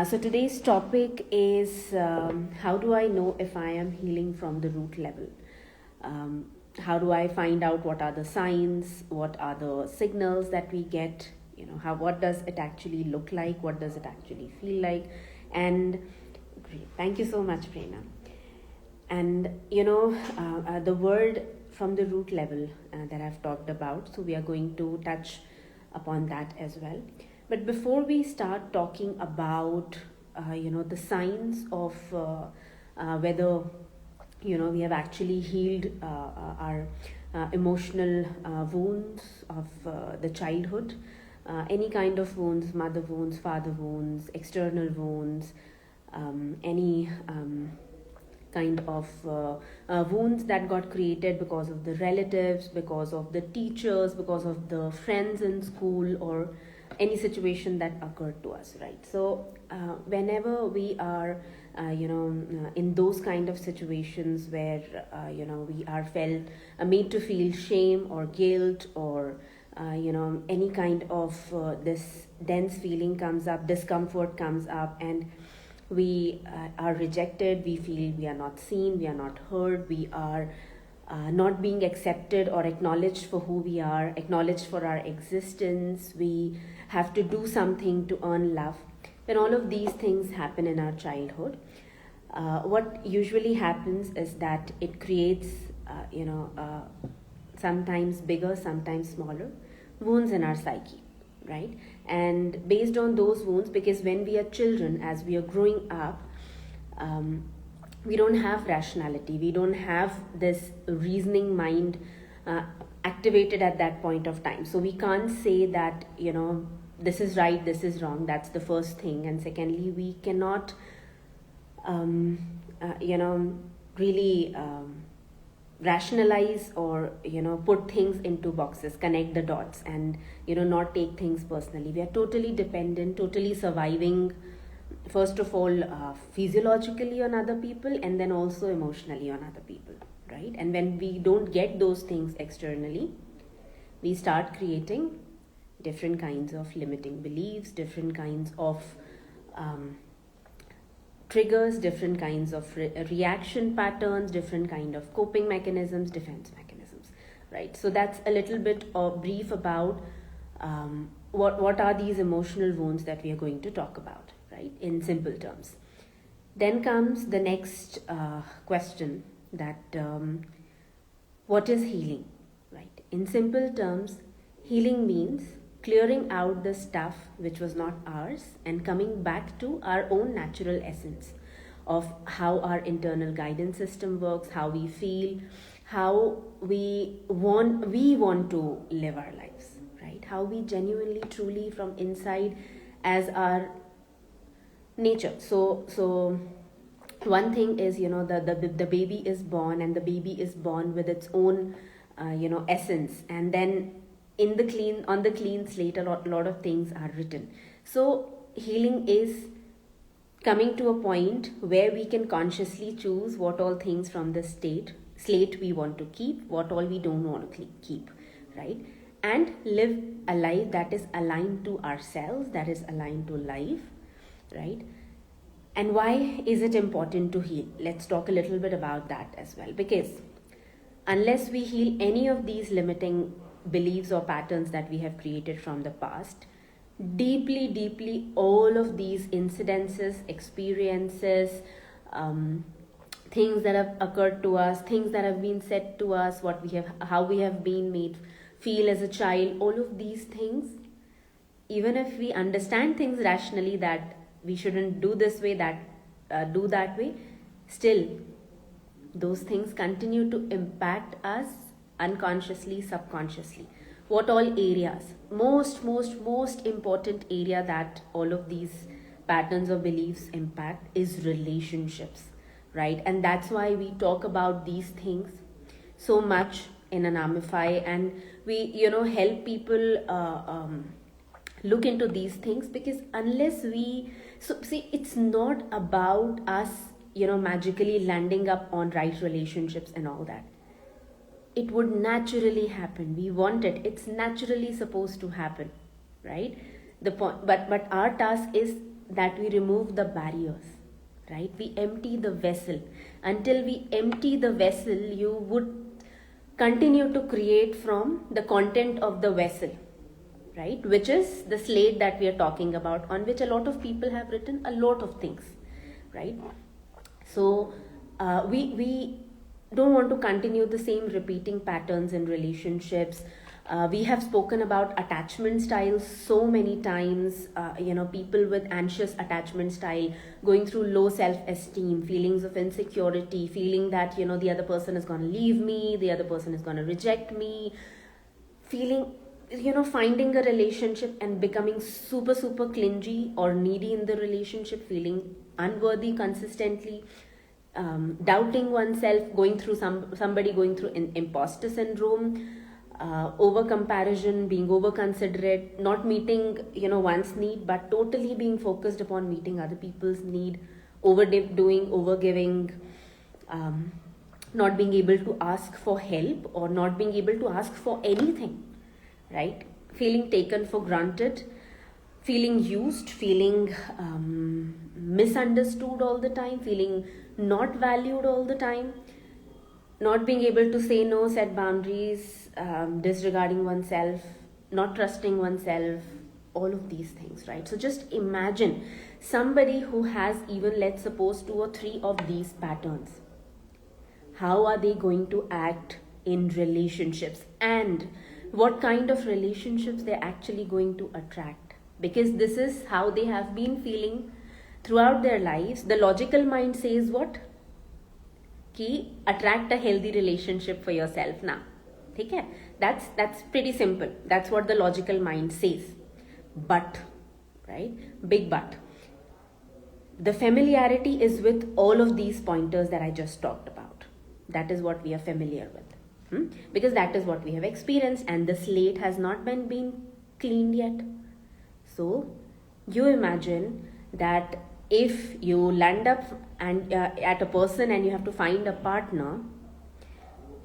So today's topic is how do I know if I am healing from the root level? How do I find out what are the signs, what are the signals that we get? What does it actually look like? What does it actually feel like? And great, thank you so much, Prerna. And the word from the root level that I've talked about. So we are going to touch upon that as well. But before we start talking about the signs of whether we have actually healed our emotional wounds of the childhood, any kind of wounds, mother wounds, father wounds, external wounds, any kind of wounds that got created because of the relatives, because of the teachers, because of the friends in school, or any situation that occurred to us, right? So whenever we are in those kind of situations where we are felt made to feel shame or guilt, or any kind of this dense feeling comes up, discomfort comes up, and we are rejected, we feel we are not seen, we are not heard, we are not being accepted or acknowledged for who we are, acknowledged for our existence, we have to do something to earn love. When all of these things happen in our childhood, what usually happens is that it creates sometimes bigger, sometimes smaller wounds in our psyche, right? And based on those wounds, because when we are children, as we are growing up, we don't have rationality, we don't have this reasoning mind activated at that point of time, so we can't say that this is right, this is wrong. That's the first thing. And secondly, we cannot really rationalize or put things into boxes, connect the dots, and not take things personally. We are totally dependent, totally surviving, first of all physiologically on other people, and then also emotionally on other people, right? And when we don't get those things externally, we start creating different kinds of limiting beliefs, different kinds of triggers, different kinds of reaction patterns, different kind of coping mechanisms, defense mechanisms, right? So that's a little bit of brief about what are these emotional wounds that we are going to talk about, right, in simple terms. Then comes the next question, that what is healing, right? In simple terms, healing means clearing out the stuff which was not ours and coming back to our own natural essence of how our internal guidance system works, how we feel, how we want to live our lives, right? How we genuinely, truly from inside as our nature. So one thing is, the baby is born, and the baby is born with its own essence, and then on the clean slate a lot of things are written. So healing is coming to a point where we can consciously choose what all things from the slate we want to keep, what all we don't want to keep, right? And live a life that is aligned to ourselves, that is aligned to life, right? And why is it important to heal? Let's talk a little bit about that as well, because unless we heal any of these limiting beliefs or patterns that we have created from the past, deeply all of these incidences, experiences, things that have occurred to us, things that have been said to us, how we have been made feel as a child, all of these things, even if we understand things rationally that we shouldn't do this way, do that way, still those things continue to impact us unconsciously, subconsciously. What all areas? Most important area that all of these patterns or beliefs impact is relationships, right? And that's why we talk about these things so much in Anamify, and we help people look into these things, because unless it's not about us magically landing up on right relationships and all that. It would naturally happen. We want it. It's naturally supposed to happen, right? The point, but our task is that we remove the barriers, right? We empty the vessel. Until we empty the vessel, you would continue to create from the content of the vessel, right? Which is the slate that we are talking about, on which a lot of people have written a lot of things, right? So we don't want to continue the same repeating patterns in relationships. We have spoken about attachment styles so many times. People with anxious attachment style going through low self-esteem, feelings of insecurity, feeling that the other person is going to leave me, the other person is going to reject me, feeling, finding a relationship and becoming super super clingy or needy in the relationship, feeling unworthy consistently, doubting oneself, going through somebody going through an imposter syndrome, over comparison, being over considerate, not meeting one's need, but totally being focused upon meeting other people's need, overdoing, overgiving, not being able to ask for help or not being able to ask for anything, right? Feeling taken for granted, feeling used, feeling misunderstood all the time, feeling not valued all the time, not being able to say no, set boundaries, disregarding oneself, not trusting oneself, all of these things, right? So just imagine somebody who has even, let's suppose, 2 or 3 of these patterns. How are they going to act in relationships, and what kind of relationships they're actually going to attract? Because this is how they have been feeling throughout their lives. The logical mind says what? Ki attract a healthy relationship for yourself now. Okay? That's pretty simple. That's what the logical mind says. But, right? Big but. The familiarity is with all of these pointers that I just talked about. That is what we are familiar with. Because that is what we have experienced, and the slate has not been cleaned yet. So you imagine that if you land up and at a person and you have to find a partner,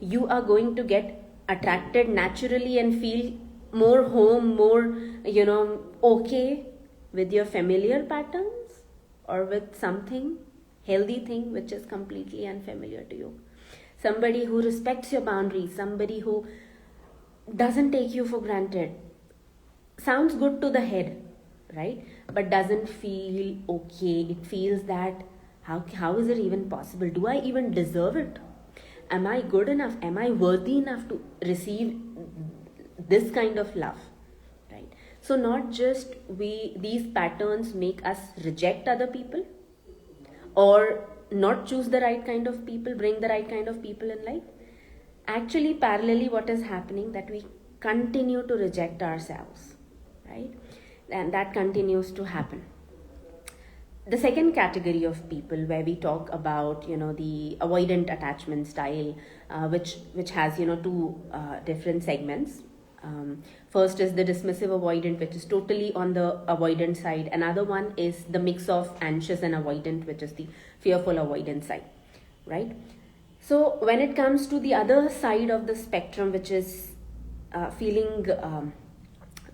you are going to get attracted naturally and feel more home, more okay with your familiar patterns, or with something healthy thing which is completely unfamiliar to you. Somebody who respects your boundaries, somebody who doesn't take you for granted. Sounds good to the head, right? But doesn't feel okay. It feels that how is it even possible? Do I even deserve it? Am I good enough? Am I worthy enough to receive this kind of love? Right? So not just these patterns make us reject other people, or not choose the right kind of people, bring the right kind of people in life. Actually, parallelly, what is happening, that we continue to reject ourselves, right? And that continues to happen. The second category of people where we talk about, the avoidant attachment style, which has, 2 different segments. First is the dismissive avoidant, which is totally on the avoidant side. Another one is the mix of anxious and avoidant, which is the fearful avoidant side, right? So when it comes to the other side of the spectrum, which is feeling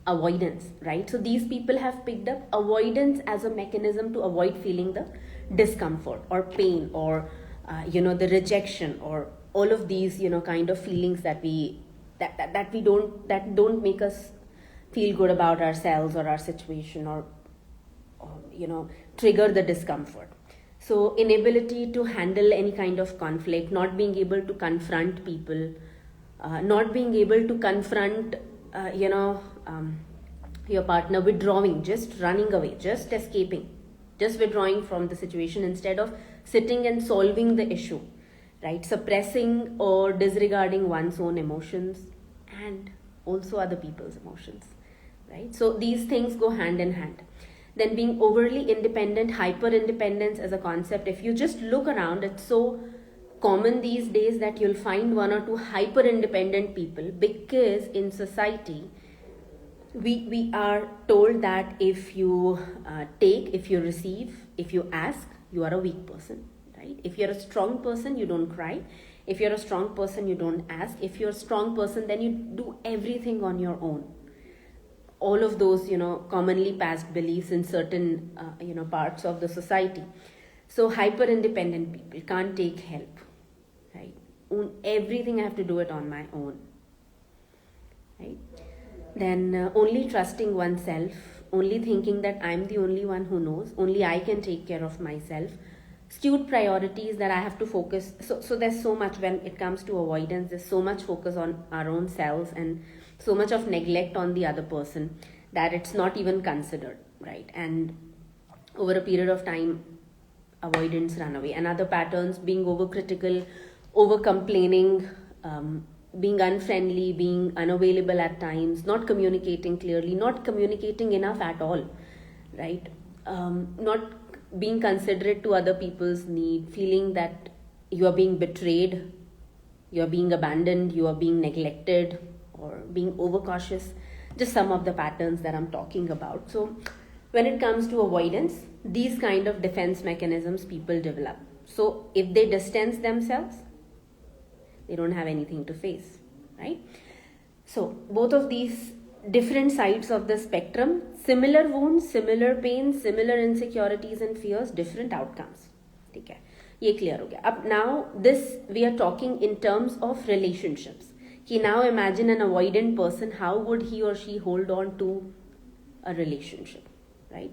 avoidance, right? So these people have picked up avoidance as a mechanism to avoid feeling the discomfort or pain, or the rejection, or all of these kind of feelings that don't make us feel good about ourselves or our situation, or trigger the discomfort. So inability to handle any kind of conflict, not being able to confront people, not being able to confront your partner, withdrawing, just running away, just escaping, just withdrawing from the situation instead of sitting and solving the issue, right? Suppressing or disregarding one's own emotions and also other people's emotions, right? So these things go hand in hand. Then being overly independent, hyper independence as a concept. If you just look around, it's so common these days that you'll find 1 or 2 hyper independent people, because in society we are told that if you take, if you receive, if you ask, you are a weak person, right? If you're a strong person, you don't cry. If you're a strong person, you don't ask. If you're a strong person, then you do everything on your own. all of those, commonly passed beliefs in certain parts of the society. So hyper independent people can't take help, right? Everything I have to do it on my own, right? Then only trusting oneself, only thinking that I'm the only one who knows, only I can take care of myself. Skewed priorities, that I have to focus. So there's so much when it comes to avoidance, there's so much focus on our own selves and so much of neglect on the other person that it's not even considered, right? And over a period of time, avoidance run away. And other patterns, being overcritical, over complaining, being unfriendly, being unavailable at times, not communicating clearly, not communicating enough at all, right? Not being considerate to other people's need, feeling that you are being betrayed, you are being abandoned, you are being neglected, or being overcautious. Just some of the patterns that I'm talking about. So when it comes to avoidance, these kind of defense mechanisms people develop. So if they distance themselves, they don't have anything to face, right? So both of these different sides of the spectrum, similar wounds, similar pain, similar insecurities and fears, different outcomes. ठीक है, ये clear हो गया. अब now this we are talking in terms of relationships. कि now imagine an avoidant person, how would he or she hold on to a relationship, right?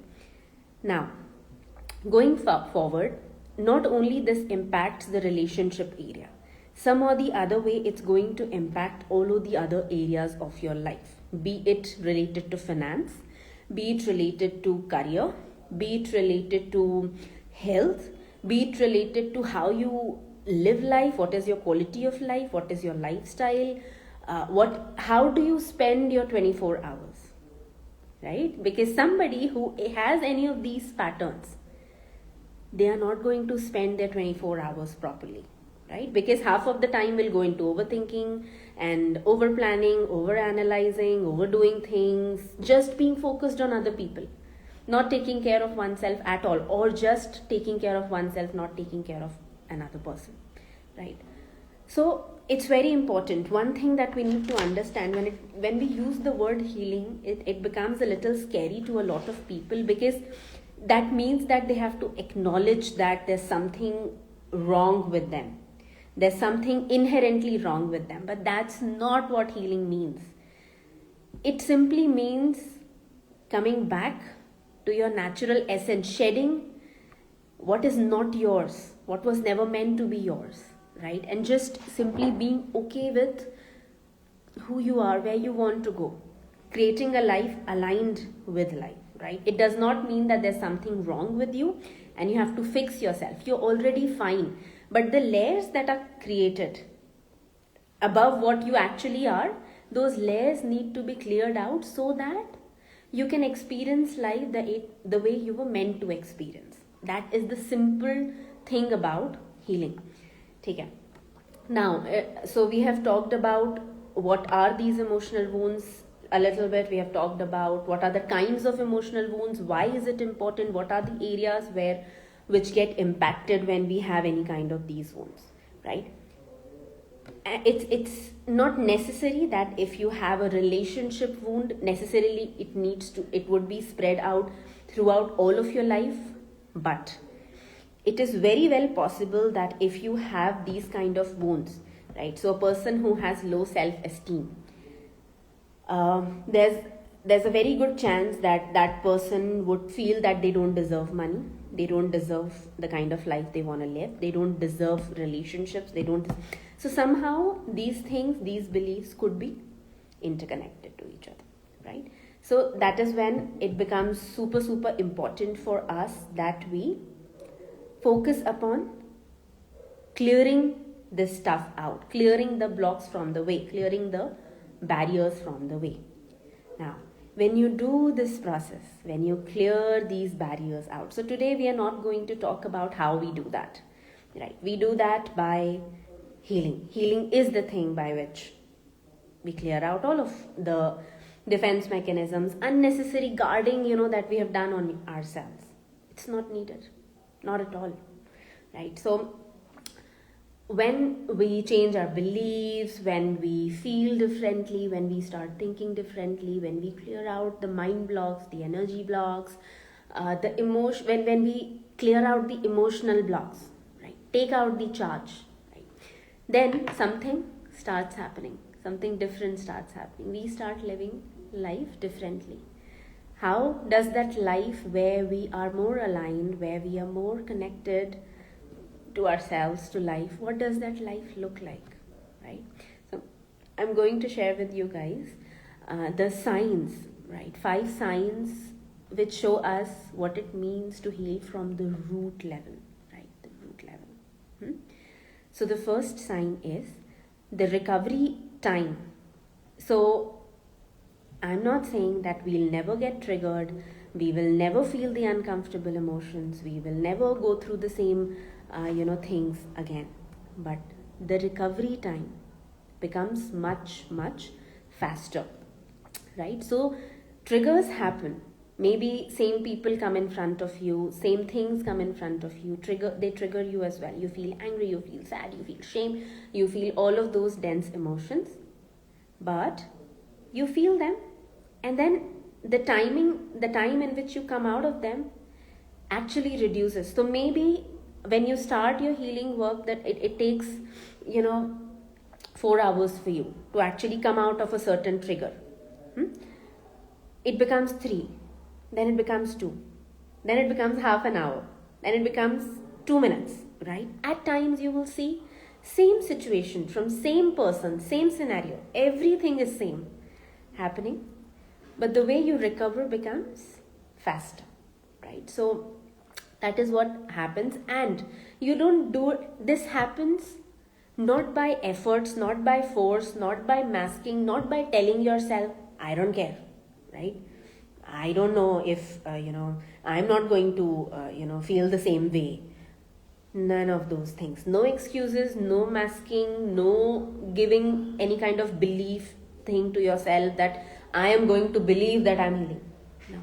Now, going forward, not only this impacts the relationship area, some or the other way it's going to impact all of the other areas of your life, be it related to finance, be it related to career, be it related to health, be it related to how you live life, what is your quality of life, what is your lifestyle, how do you spend your 24 hours, right? Because somebody who has any of these patterns, they are not going to spend their 24 hours properly, right? Because half of the time will go into overthinking and over planning, over analyzing, overdoing things, just being focused on other people, not taking care of oneself at all, or just taking care of oneself, not taking care of another person, right? So it's very important. One thing that we need to understand, when we use the word healing, it becomes a little scary to a lot of people, because that means that they have to acknowledge that there's something wrong with them. There's something inherently wrong with them. But that's not what healing means. It simply means coming back to your natural essence, shedding what is not yours, what was never meant to be yours, right? And just simply being okay with who you are, where you want to go, creating a life aligned with life, right? It does not mean that there's something wrong with you and you have to fix yourself. You're already fine. But the layers that are created above what you actually are, those layers need to be cleared out so that you can experience life the way you were meant to experience. That is the simple thing about healing. Okay. Now, so we have talked about what are these emotional wounds a little bit. We have talked about what are the kinds of emotional wounds, why is it important, what are the areas which get impacted when we have any kind of these wounds, right? It's not necessary that if you have a relationship wound, necessarily it would be spread out throughout all of your life, but it is very well possible that if you have these kind of wounds, right? So a person who has low self-esteem, there's a very good chance that person would feel that they don't deserve money, they don't deserve the kind of life they want to live, they don't deserve relationships, so somehow these beliefs could be interconnected to each other, right? So that is when it becomes super important for us that we focus upon clearing this stuff out, clearing the blocks from the way, clearing the barriers from the way. Now, when you do this process, when you clear these barriers out, so today we are not going to talk about how we do that, right? We do that by healing. Healing is the thing by which we clear out all of the defense mechanisms, unnecessary guarding, that we have done on ourselves. It's not needed, not at all, right? So when we change our beliefs, when we feel differently, when we start thinking differently, when we clear out the mind blocks, the energy blocks, the emotion, when we clear out the emotional blocks, right? Take out the charge, right? Then something starts happening, something different starts happening. We start living life differently. How does that life where we are more aligned, where we are more connected to ourselves, to life, what does that life look like, right? So I'm going to share with you guys the signs, right? 5 signs which show us what it means to heal from the root level, right? The root level. So the first sign is the recovery time. So I'm not saying that we'll never get triggered, we will never feel the uncomfortable emotions, we will never go through the same, things again. But the recovery time becomes much, much faster, right? So triggers happen. Maybe same people come in front of you, same things come in front of you, they trigger you as well. You feel angry, you feel sad, you feel shame, you feel all of those dense emotions. But you feel them, and then the time in which you come out of them actually reduces. So maybe when you start your healing work, that it takes, 4 hours for you to actually come out of a certain trigger. It becomes 3, then it becomes 2, then it becomes half an hour, then it becomes 2 minutes, right? At times you will see same situation from same person, same scenario, everything is same happening, but the way you recover becomes faster, right? So that is what happens. And you don't do this, happens not by efforts, not by force, not by masking, not by telling yourself I don't care, right? I don't know if I'm not going to feel the same way. None of those things. No excuses, no masking, no giving any kind of belief thing to yourself that I am going to believe that I'm healing. No.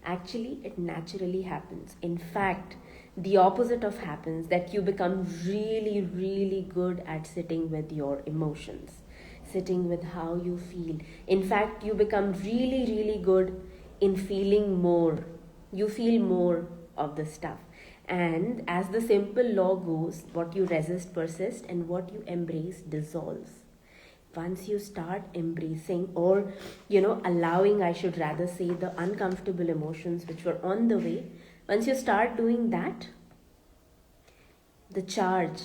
Actually, it naturally happens. In fact, the opposite of happens, that you become really, really good at sitting with your emotions, sitting with how you feel. In fact, you become really, really good in feeling more. You feel more of the stuff. And as the simple law goes, what you resist persists, and what you embrace dissolves. Once you start embracing, or allowing, I should rather say, the uncomfortable emotions which were on the way, once you start doing that, the charge,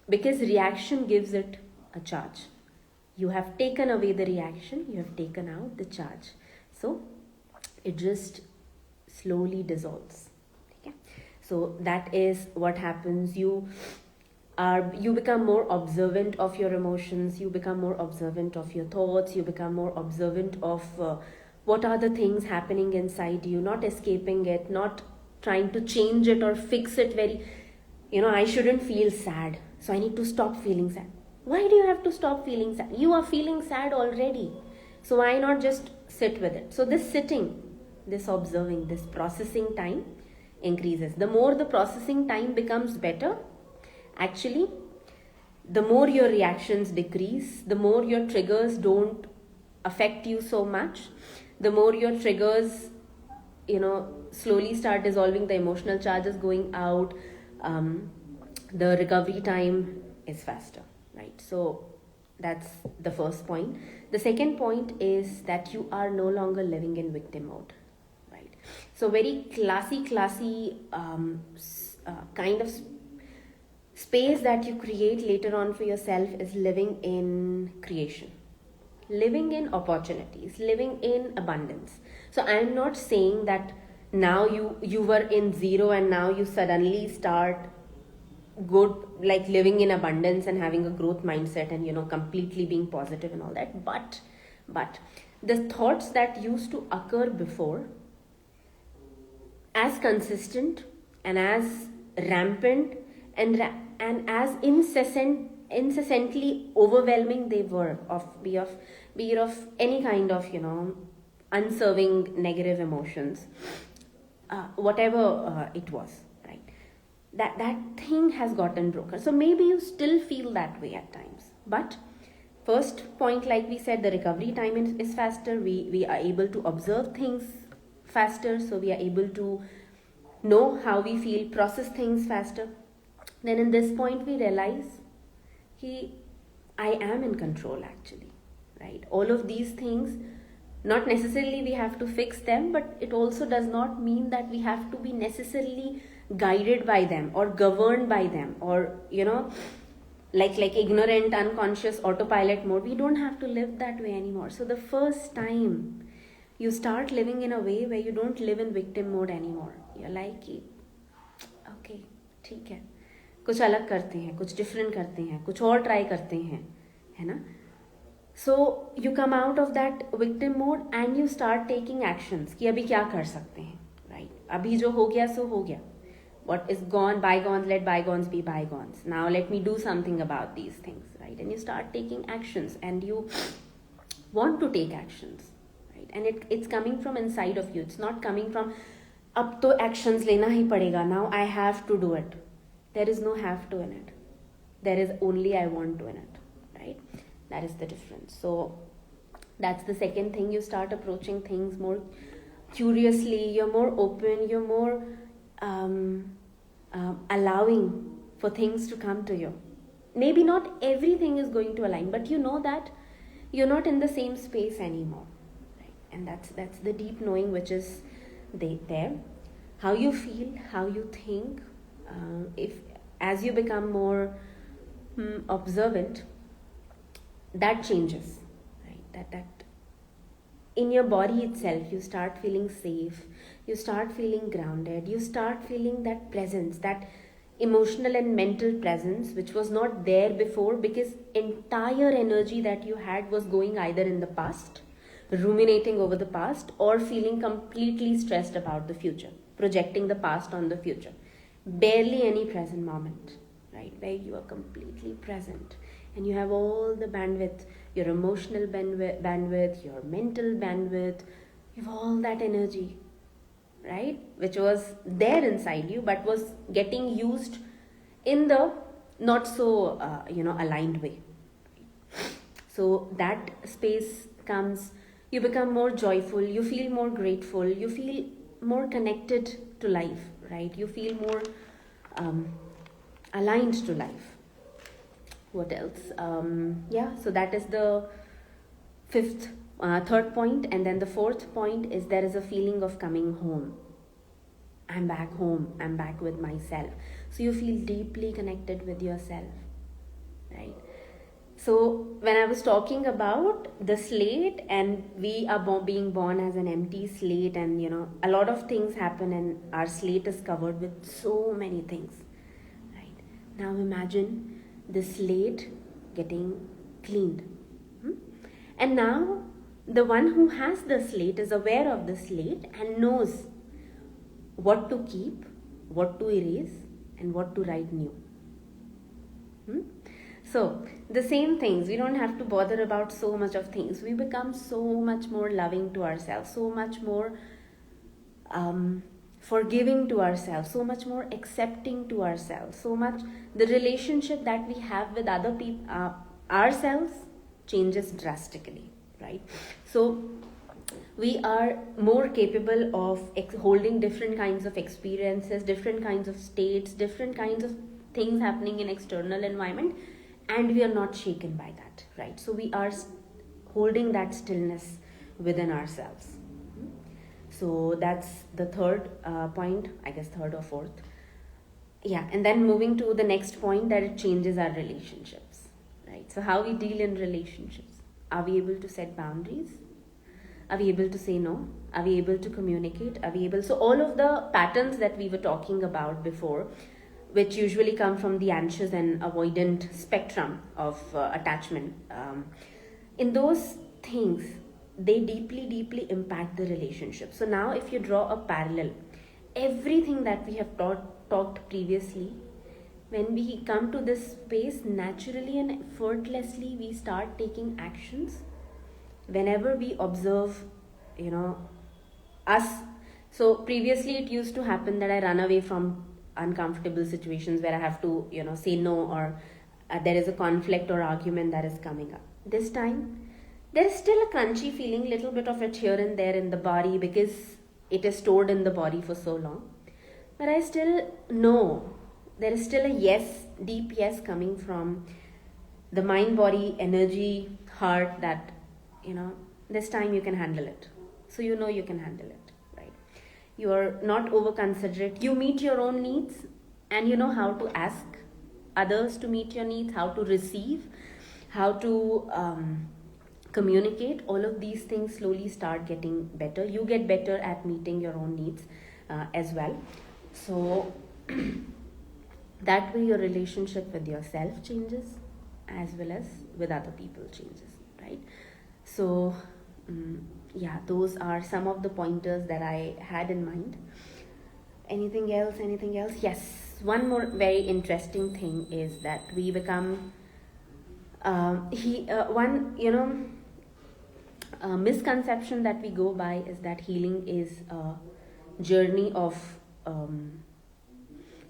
because reaction gives it a charge, you have taken away the reaction, you have taken out the charge, so it just slowly dissolves. Okay? So that is what happens. You become more observant of your emotions, you become more observant of your thoughts, you become more observant of what are the things happening inside you, not escaping it, not trying to change it or fix it. Very, I shouldn't feel sad, so I need to stop feeling sad. Why do you have to stop feeling sad? You are feeling sad already, so why not just sit with it? So this sitting, this observing, this processing time increases. The more the processing time becomes better, actually, the more your reactions decrease, the more your triggers don't affect you so much, the more your triggers, slowly start dissolving, the emotional charges going out, the recovery time is faster, right? So that's the first point. The second point is that you are no longer living in victim mode, right? So very classy kind of space that you create later on for yourself is living in creation, living in opportunities, living in abundance. So I'm not saying that now you were in zero and now you suddenly start good, like living in abundance and having a growth mindset and completely being positive and all that. But the thoughts that used to occur before, as consistent and as rampant and as incessantly overwhelming they were, be it of any kind of unserving negative emotions, whatever it was, right? that thing has gotten broken. So maybe you still feel that way at times, but first point, like we said, the recovery time is faster. We are able to observe things faster, so we are able to know how we feel, process things faster. Then in this point we realize he I am in control actually, right? All of these things, not necessarily we have to fix them, but it also does not mean that we have to be necessarily guided by them or governed by them, or like ignorant, unconscious autopilot mode. We don't have to live that way anymore. So the first time you start living in a way where you don't live in victim mode anymore, you're like, okay, ठीक है, कुछ अलग करते हैं, कुछ different करते हैं, कुछ और ट्राई करते हैं, है ना? So you come out of that victim mode and you start taking actions कि अभी क्या कर सकते हैं, right? अभी जो हो गया सो हो गया. What is gone, bygones, let bygones be bygones. Now let me do something about these things, right? And you start taking actions, and you want to take actions, right? And it's coming from inside of you. It's not coming from अब तो actions लेना ही पड़ेगा. Now I have to do it. There is no have to in it. There is only I want to in it, right? That is the difference. So that's the second thing. You start approaching things more curiously. You're more open. You're more allowing for things to come to you. Maybe not everything is going to align, but you know that you're not in the same space anymore, right? And that's the deep knowing which is there. How you feel, how you think, if as you become more observant, that changes, right? That in your body itself you start feeling safe, you start feeling grounded, you start feeling that presence, that emotional and mental presence which was not there before, because entire energy that you had was going either in the past, ruminating over the past, or feeling completely stressed about the future, projecting the past on the future. Barely any present moment, right, where you are completely present and you have all the bandwidth, your emotional bandwidth, your mental bandwidth, you have all that energy, right, which was there inside you but was getting used in the not so aligned way. So that space comes, you become more joyful, you feel more grateful, you feel more connected to life, right? You feel more aligned to life. What else? So that is the third point. And then the fourth point is there is a feeling of coming home. I'm back home, I'm back with myself. So you feel deeply connected with yourself, right? So when I was talking about the slate, and we are being born as an empty slate, and a lot of things happen and our slate is covered with so many things, right? Now imagine the slate getting cleaned. And now the one who has the slate is aware of the slate and knows what to keep, what to erase, and what to write new. So the same things, we don't have to bother about so much of things. We become so much more loving to ourselves, so much more forgiving to ourselves, so much more accepting to ourselves, so much the relationship that we have with other people, ourselves, changes drastically, right? So we are more capable of holding different kinds of experiences, different kinds of states, different kinds of things happening in external environment, and we are not shaken by that, right? So we are holding that stillness within ourselves. So that's the third point, I guess third or fourth. Yeah, and then moving to the next point, that it changes our relationships, right? So how we deal in relationships. Are we able to set boundaries? Are we able to say no? Are we able to communicate? Are we able... So all of the patterns that we were talking about before, which usually come from the anxious and avoidant spectrum of attachment, in those things, they deeply impact the relationship. So now if you draw a parallel, everything that we have talked previously, when we come to this space, naturally and effortlessly we start taking actions whenever we observe us. So previously it used to happen that I run away from uncomfortable situations where I have to, say no, or there is a conflict or argument that is coming up. This time, there is still a crunchy feeling, little bit of it here and there in the body because it is stored in the body for so long. But I still know there is still a yes, deep yes coming from the mind, body, energy, heart that, this time you can handle it. So you can handle it, right? You are not over considerate. You meet your own needs and you know how to ask others to meet your needs, how to receive, how to communicate. All of these things slowly start getting better. You get better at meeting your own needs as well. So that way your relationship with yourself changes as well as with other people changes, right? So those are some of the pointers that I had in mind. Anything else? Yes, one more very interesting thing is that we become misconception that we go by is that healing is a journey of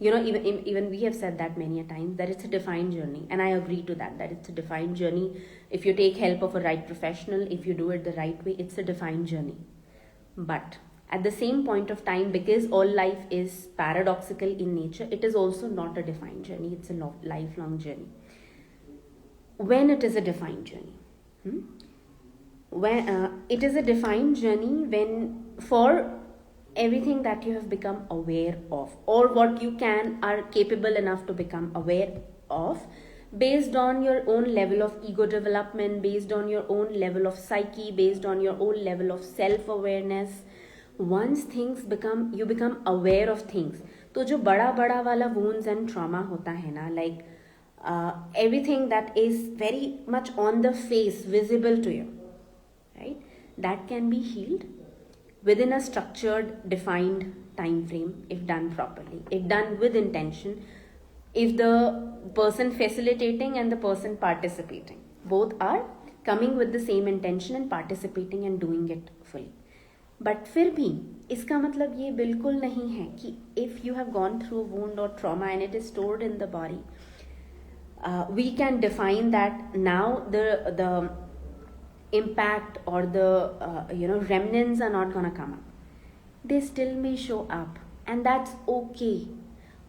even we have said that many a times, that it's a defined journey, and I agree to that it's a defined journey. If you take help of a right professional, if you do it the right way, it's a defined journey. But at the same point of time, because all life is paradoxical in nature, it is also not a defined journey, it's a lifelong journey. When it is a defined journey, when it is a defined journey when for everything that you have become aware of, or what you are capable enough to become aware of, based on your own level of ego development, based on your own level of psyche, based on your own level of self-awareness. Once you become aware of things, तो जो बड़ा बड़ा वाला wounds and trauma होता है ना, like everything that is very much on the face, visible to you, right, that can be healed within a structured, defined time frame, if done properly, if done with intention, if the person facilitating and the person participating both are coming with the same intention and participating and doing it fully. But फिर भी इसका मतलब ये बिल्कुल नहीं है कि if you have gone through a wound or trauma and it is stored in the body, we can define that now the impact or the remnants are not going to come up. They still may show up, and that's okay.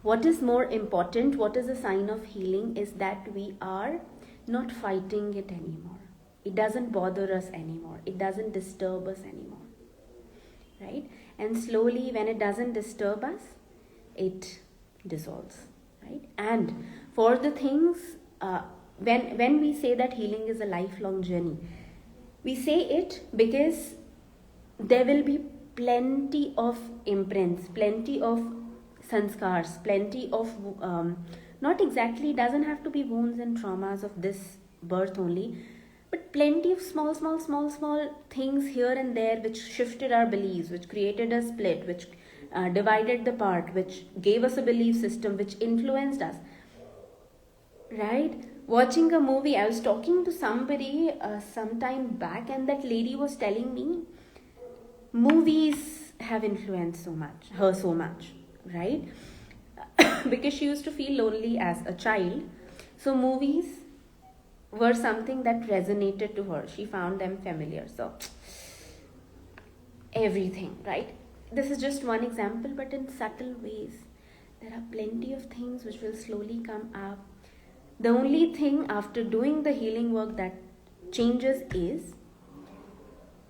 What is more important, what is a sign of healing, is that we are not fighting it anymore. It doesn't bother us anymore. It doesn't disturb us anymore, right? And slowly, when it doesn't disturb us, it dissolves, right? And for the things, when we say that healing is a lifelong journey, we say it because there will be plenty of imprints, plenty of sanskars, plenty of, not exactly, doesn't have to be wounds and traumas of this birth only, but plenty of small things here and there which shifted our beliefs, which created a split, which divided the part, which gave us a belief system, which influenced us, right? Watching a movie, I was talking to somebody some time back, and that lady was telling me movies have influenced her so much, right? Because she used to feel lonely as a child, so movies were something that resonated to her. She found them familiar. So everything, right? This is just one example, but in subtle ways there are plenty of things which will slowly come up. The only thing after doing the healing work that changes is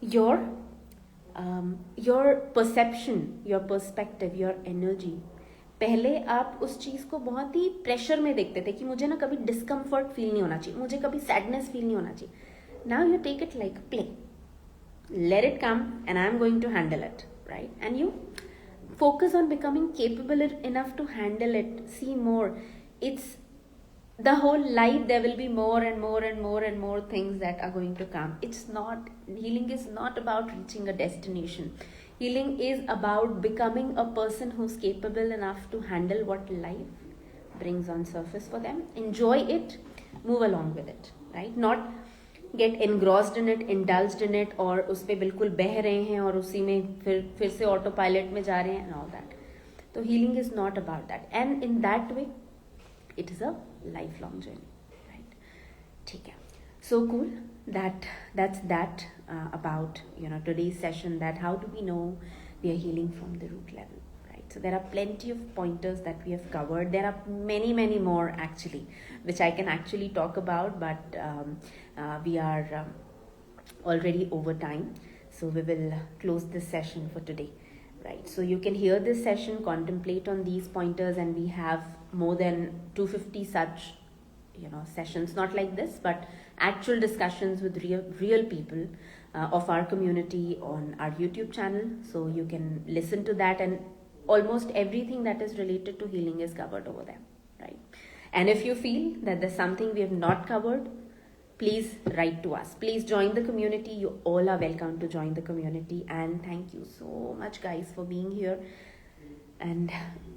your perception, your perspective, your energy. पहले आप उस चीज़ को बहुत ही pressure में देखते थे कि मुझे ना कभी डिस्कम्फर्ट फील नहीं होना चाहिए, मुझे कभी सैडनेस फील नहीं होना चाहिए. Now you take it like play. Let it come and I am going to handle it, right? And you focus on becoming capable enough to handle it. See more. It's the whole life, there will be more and more things that are going to come. Healing is not about reaching a destination. Healing is about becoming a person who's capable enough to handle what life brings on surface for them. Enjoy it, move along with it, right? Not get engrossed in it, indulged in it, और उस पे बिल्कुल बह रहे हैं और उसी में फिर से ऑटो पायलट में जा रहे हैं and all that. So healing is not about that, and in that way it is a lifelong journey, right? Take care. So cool. That's that about today's session, that how do we know we are healing from the root level, right? So there are plenty of pointers that we have covered. There are many more actually, which I can actually talk about, but we are already over time, so we will close this session for today, right? So you can hear this session, contemplate on these pointers, and we have more than 250 such sessions, not like this, but actual discussions with real people of our community on our YouTube channel. So you can listen to that, and almost everything that is related to healing is covered over there, right? And if you feel that there's something we have not covered, please write to us. Please join the community. You all are welcome to join the community. And thank you so much, guys, for being here. And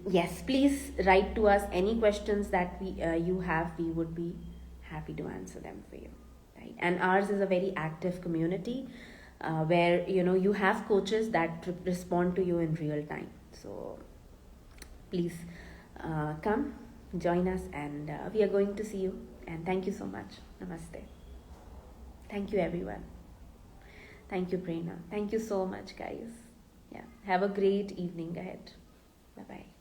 yes, please write to us any questions that you have. We would be happy to answer them for you, right? And ours is a very active community where you have coaches that respond to you in real time. So please come, join us, and we are going to see you. And thank you so much. Namaste. Thank you, everyone. Thank you, Prerna. Thank you so much, guys. Yeah. Have a great evening ahead. Bye-bye.